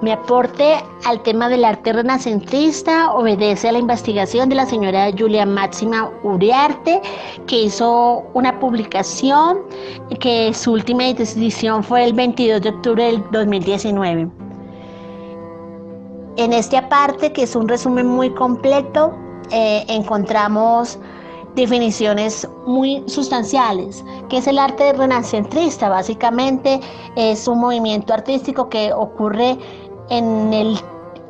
Mi aporte al tema del arte renacentrista obedece a la investigación de la señora Julia Máxima Uriarte, que hizo una publicación que su última edición fue el 22 de octubre del 2019. En esta parte, que es un resumen muy completo, encontramos definiciones muy sustanciales. ¿Qué es el arte renacentrista? Básicamente es un movimiento artístico que ocurre en el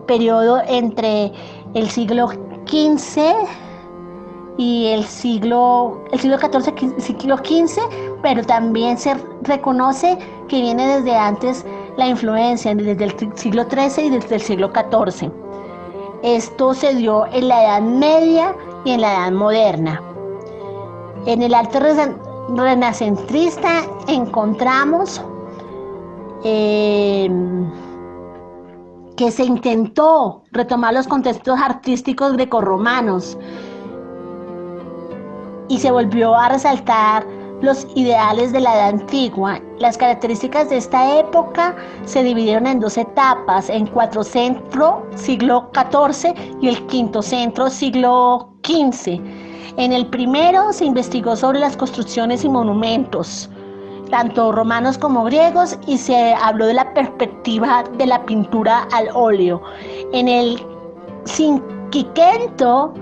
periodo entre el siglo XV y el siglo XIV, siglo XV, pero también se reconoce que viene desde antes la influencia, desde el siglo XIII y desde el siglo XIV. Esto se dio en la Edad Media y en la Edad Moderna. En el arte renacentrista encontramos que se intentó retomar los contextos artísticos grecorromanos y se volvió a resaltar los ideales de la Edad Antigua. Las características de esta época se dividieron en dos etapas: en cuatro centro, siglo XIV, y el quinto centro, siglo XV. En el primero se investigó sobre las construcciones y monumentos, tanto romanos como griegos, y se habló de la perspectiva de la pintura al óleo. En el Cinquecento,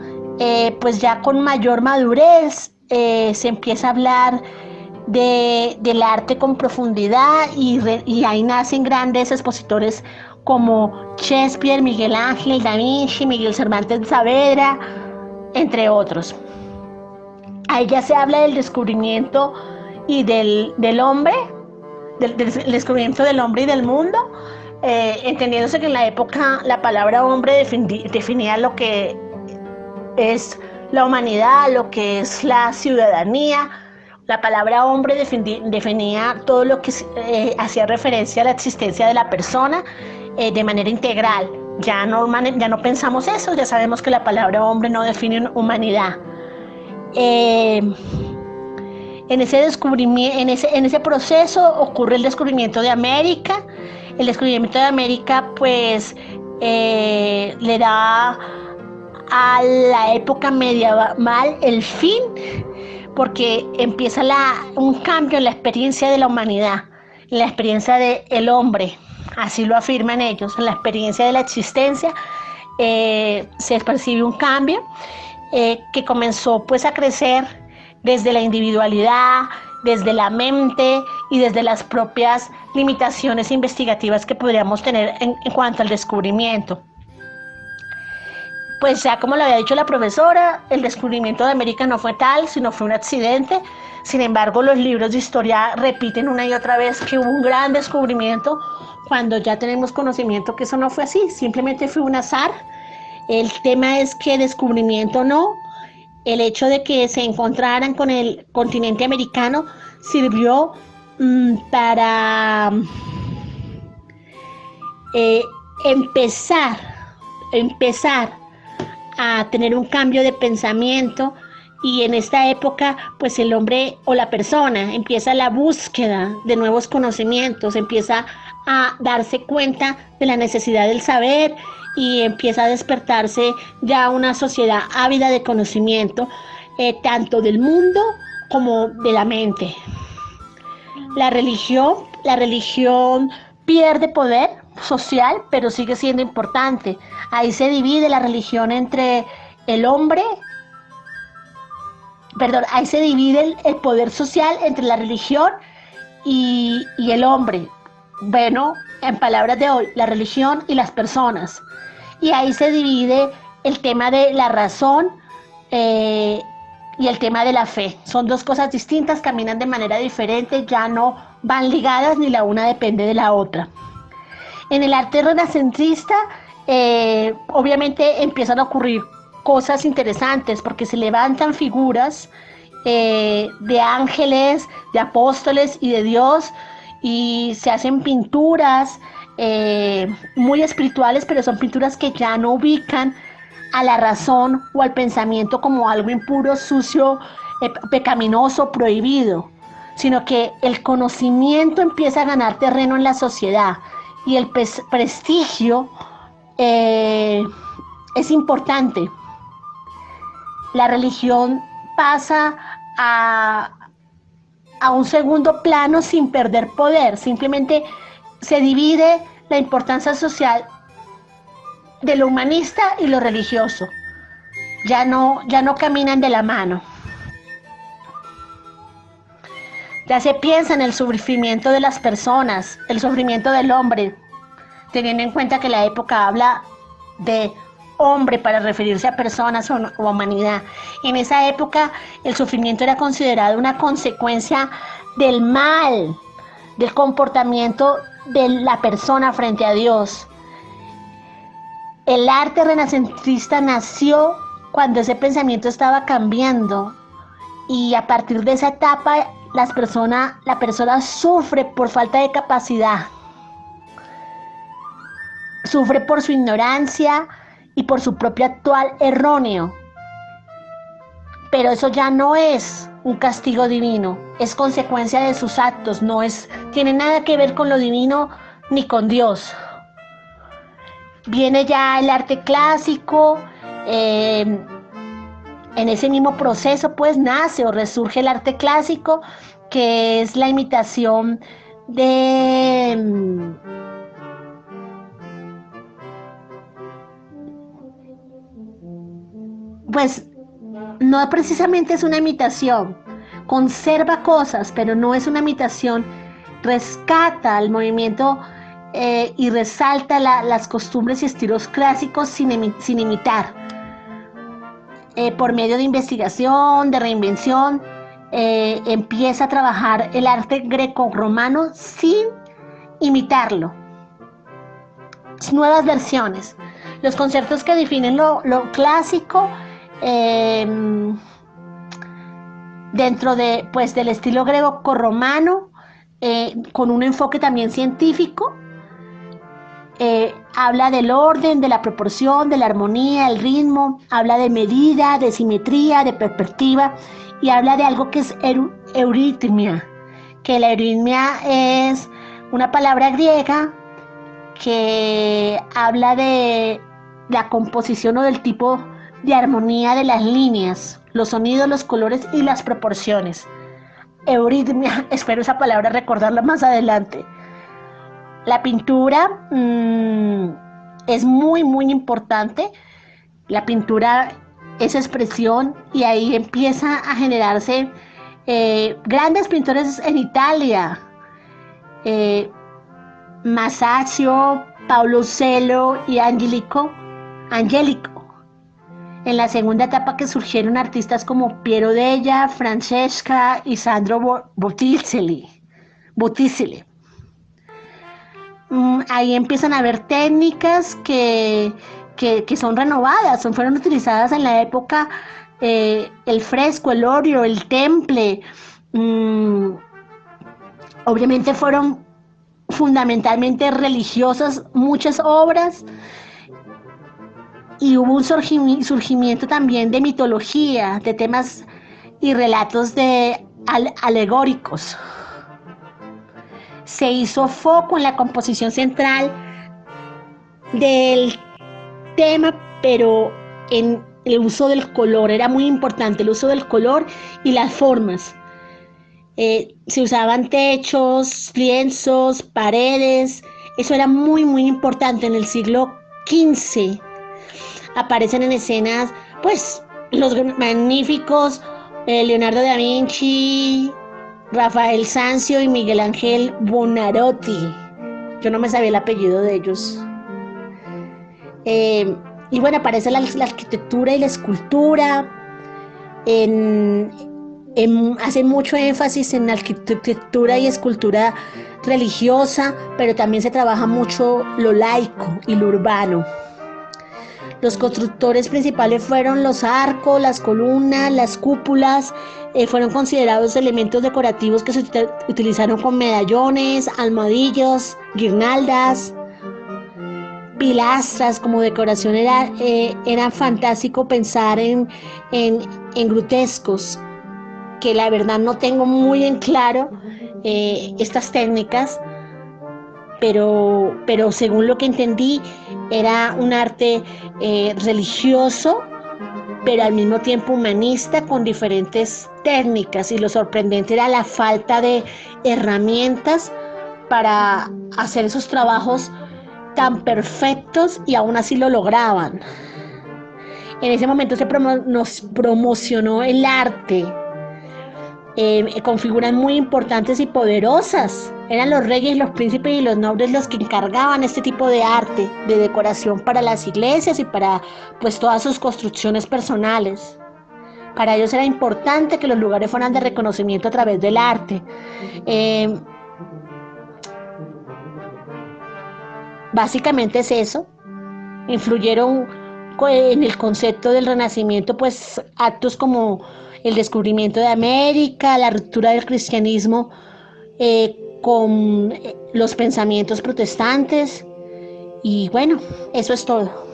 pues ya con mayor madurez, se empieza a hablar del arte con profundidad, y ahí nacen grandes expositores como Shakespeare, Miguel Ángel, Da Vinci, Miguel Cervantes Saavedra, entre otros. Ahí ya se habla del descubrimiento y del hombre, del descubrimiento del hombre y del mundo, entendiéndose que en la época la palabra hombre definía lo que es la humanidad, lo que es la ciudadanía. La palabra hombre definía todo lo que hacía referencia a la existencia de la persona de manera integral. Ya no pensamos eso, ya sabemos que la palabra hombre no define humanidad. En ese proceso ocurre el descubrimiento de América. El descubrimiento de América pues le da a la época medieval el fin, porque empieza un cambio en la experiencia de la humanidad, en la experiencia del hombre. Así lo afirman ellos. En la experiencia de la existencia se percibe un cambio que comenzó pues a crecer desde la individualidad, desde la mente y desde las propias limitaciones investigativas que podríamos tener en cuanto al descubrimiento. Pues ya como lo había dicho la profesora, el descubrimiento de América no fue tal, sino fue un accidente. Sin embargo, los libros de historia repiten una y otra vez que hubo un gran descubrimiento, cuando ya tenemos conocimiento que eso no fue así, simplemente fue un azar. El tema es que descubrimiento no. El hecho de que se encontraran con el continente americano sirvió para empezar a tener un cambio de pensamiento, y en esta época pues el hombre o la persona empieza la búsqueda de nuevos conocimientos, empieza a darse cuenta de la necesidad del saber y empieza a despertarse ya una sociedad ávida de conocimiento, tanto del mundo como de la mente. La religión pierde poder social, pero sigue siendo importante. Ahí se divide la religión entre el hombre, ahí se divide el poder social entre la religión y el hombre. Bueno, en palabras de hoy, la religión y las personas. Y ahí se divide el tema de la razón y el tema de la fe. Son dos cosas distintas, caminan de manera diferente, ya no van ligadas, ni la una depende de la otra. En el arte renacentrista, obviamente empiezan a ocurrir cosas interesantes, porque se levantan figuras de ángeles, de apóstoles y de Dios, y se hacen pinturas muy espirituales, pero son pinturas que ya no ubican a la razón o al pensamiento como algo impuro, sucio, pecaminoso, prohibido, sino que el conocimiento empieza a ganar terreno en la sociedad, y el prestigio es importante. La religión pasa a un segundo plano sin perder poder, simplemente se divide la importancia social de lo humanista y lo religioso. Ya no caminan de la mano. Ya se piensa en el sufrimiento de las personas, el sufrimiento del hombre, teniendo en cuenta que la época habla de hombre para referirse a personas o humanidad. En esa época el sufrimiento era considerado una consecuencia del mal, del comportamiento de la persona frente a Dios. El arte renacentista nació cuando ese pensamiento estaba cambiando, y a partir de esa etapa la persona sufre por falta de capacidad, sufre por su ignorancia y por su propio actuar erróneo. Pero eso ya no es un castigo divino, es consecuencia de sus actos, tiene nada que ver con lo divino ni con Dios. Viene ya el arte clásico, en ese mismo proceso pues nace o resurge el arte clásico, que es la imitación de pues no precisamente es una imitación, conserva cosas, pero no es una imitación, rescata el movimiento y resalta las costumbres y estilos clásicos sin imitar. Por medio de investigación, de reinvención, empieza a trabajar el arte greco-romano sin imitarlo. Nuevas versiones. Los conceptos que definen lo clásico dentro del estilo greco-romano, con un enfoque también científico. Habla del orden, de la proporción, de la armonía, el ritmo, habla de medida, de simetría, de perspectiva, y habla de algo que es euritmia, que la euritmia es una palabra griega que habla de la composición o del tipo de armonía de las líneas, los sonidos, los colores y las proporciones. Euritmia, espero esa palabra recordarla más adelante. La pintura es muy, muy importante. La pintura es expresión, y ahí empieza a generarse grandes pintores en Italia. Masaccio, Paulo Coelho y Angelico. En la segunda etapa, que surgieron artistas como Piero Della, Francesca y Sandro Botticelli. Ahí empiezan a haber técnicas que son renovadas, fueron utilizadas en la época, el fresco, el óleo, el temple. Obviamente fueron fundamentalmente religiosas muchas obras, y hubo un surgimiento también de mitología, de temas y relatos alegóricos. Se hizo foco en la composición central del tema, pero en el uso del color, era muy importante el uso del color y las formas. Se usaban techos, lienzos, paredes, eso era muy, muy importante. En el siglo XV aparecen en escenas, pues, los magníficos Leonardo da Vinci, Rafael Sanzio y Miguel Ángel Buonarroti. Yo no me sabía el apellido de ellos. Y bueno, aparece la arquitectura y la escultura. Hace mucho énfasis en la arquitectura y escultura religiosa, pero también se trabaja mucho lo laico y lo urbano. Los constructores principales fueron los arcos, las columnas, las cúpulas. Fueron considerados elementos decorativos que se utilizaron con medallones, almohadillos, guirnaldas, pilastras como decoración. Era fantástico pensar en grutescos, que la verdad no tengo muy en claro estas técnicas, pero según lo que entendí, era un arte religioso, pero al mismo tiempo humanista, con diferentes técnicas, y lo sorprendente era la falta de herramientas para hacer esos trabajos tan perfectos, y aún así lo lograban. En ese momento nos promocionó el arte con figuras muy importantes y poderosas. Eran los reyes, los príncipes y los nobles los que encargaban este tipo de arte, de decoración para las iglesias y para pues todas sus construcciones personales. Para ellos era importante que los lugares fueran de reconocimiento a través del arte. Eh, Básicamente es eso. Influyeron en el concepto del Renacimiento, pues actos como el descubrimiento de América, la ruptura del cristianismo con los pensamientos protestantes, y bueno, eso es todo.